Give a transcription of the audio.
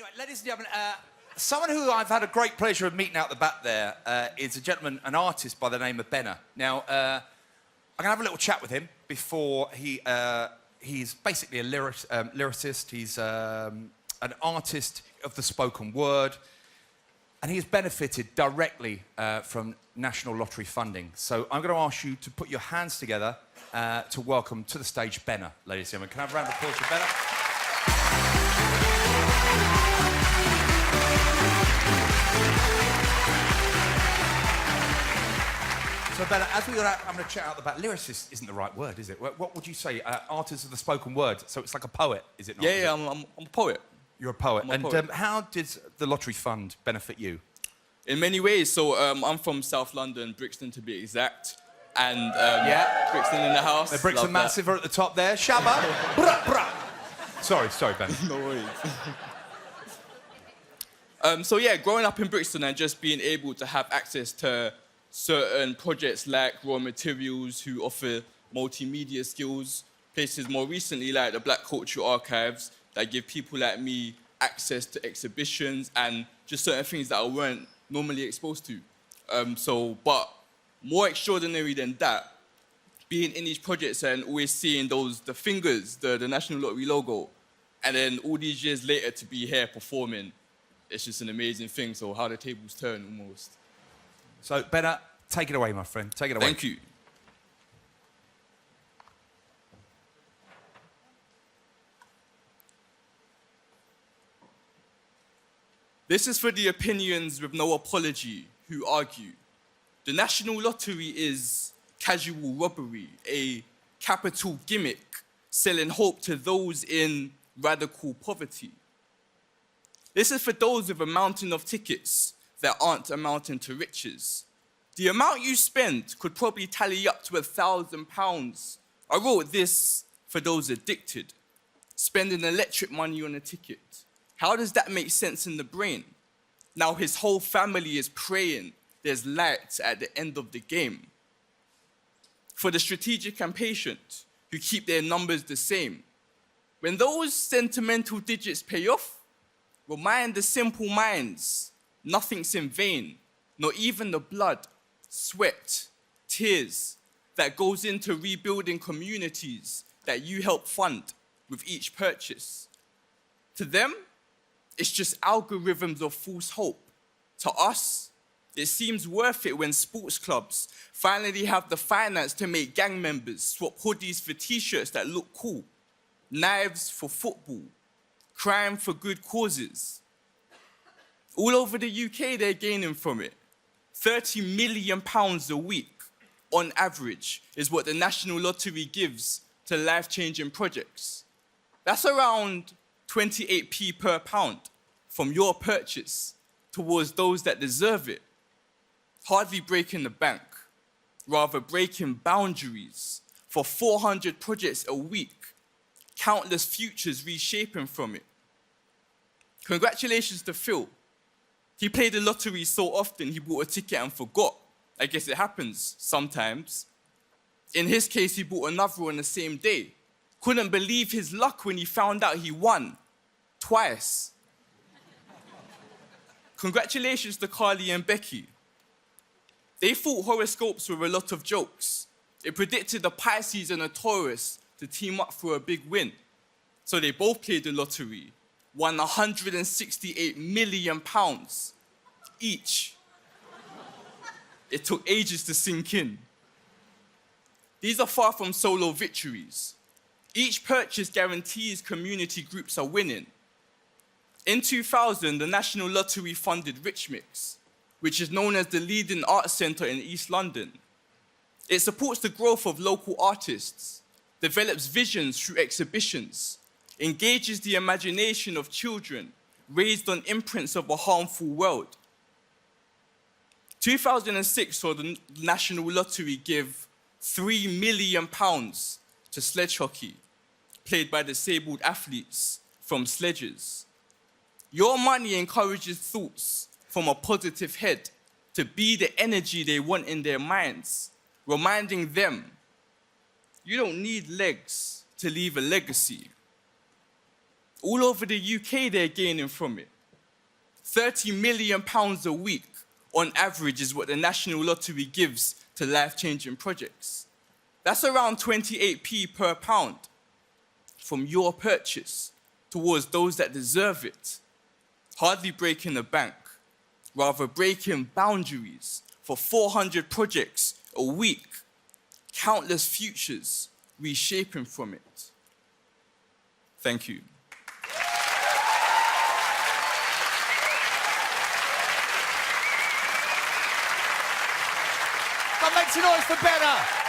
Anyway, ladies and gentlemen, someone who I've had a great pleasure of meeting out the back there is a gentleman, an artist by the name of Benna. Now, I'm going to have a little chat with him before he's basically a lyricist. He's an artist of the spoken word, and he's benefited directly from National Lottery funding. So I'm going to ask you to put your hands together to welcome to the stage Benna, ladies and gentlemen. Can I have a round of applause for Benna? So, Benna, as we were I'm going to chat out about lyricist isn't the right word, is it? What would you say? Artist of the spoken word. So it's like a poet, is it not? Yeah, I'm a poet. You're a poet. I'm a poet. How did the lottery fund benefit you? In many ways. So I'm from South London, Brixton to be exact. And yeah, Brixton in the house. The Brixton Massive are at the top there. Shabba. Brah, brah. Sorry, Benna. No worries. So yeah, growing up in Brixton and just being able to have access to certain projects like Raw Materials, who offer multimedia skills, places more recently like the Black Culture Archives that give people like me access to exhibitions and just certain things that I weren't normally exposed to. But more extraordinary than that, being in these projects and always seeing the fingers, the National Lottery logo, and then all these years later to be here performing, it's just an amazing thing. So how the tables turn almost. So, Benna, take it away, my friend. Take it away. Thank you. This is for the opinions with no apology who argue. The National Lottery is casual robbery, a capital gimmick, selling hope to those in radical poverty. This is for those with a mountain of tickets that aren't amounting to riches. The amount you spend could probably tally up to £1,000. I wrote this for those addicted, spending electric money on a ticket. How does that make sense in the brain? Now his whole family is praying there's light at the end of the game. For the strategic and patient who keep their numbers the same, when those sentimental digits pay off, remind the simple minds, nothing's in vain, not even the blood, sweat, tears that goes into rebuilding communities that you help fund with each purchase. To them, it's just algorithms of false hope. To us, it seems worth it when sports clubs finally have the finance to make gang members swap hoodies for t-shirts that look cool, knives for football, crime for good causes. All over the UK, they're gaining from it. £30 million a week, on average, is what the National Lottery gives to life-changing projects. That's around 28p per pound from your purchase towards those that deserve it. Hardly breaking the bank, rather breaking boundaries for 400 projects a week, countless futures reshaping from it. Congratulations to Phil. He played the lottery so often he bought a ticket and forgot. I guess it happens sometimes. In his case, he bought another on the same day. Couldn't believe his luck when he found out he won twice. Congratulations to Carly and Becky. They thought horoscopes were a lot of jokes. It predicted a Pisces and a Taurus to team up for a big win. So they both played the lottery, won £168 million each. It took ages to sink in. These are far from solo victories. Each purchase guarantees community groups are winning. In 2000, the National Lottery funded Rich Mix, which is known as the leading arts centre in East London. It supports the growth of local artists, develops visions through exhibitions, engages the imagination of children raised on imprints of a harmful world. 2006 saw the National Lottery give £3 million to sledge hockey, played by disabled athletes from sledges. Your money encourages thoughts from a positive head to be the energy they want in their minds, reminding them, you don't need legs to leave a legacy. All over the UK, they're gaining from it. £30 million a week on average is what the National Lottery gives to life-changing projects. That's around 28p per pound from your purchase towards those that deserve it. Hardly breaking the bank, rather breaking boundaries for 400 projects a week, countless futures reshaping from it. Thank you. Make some noise for Benna.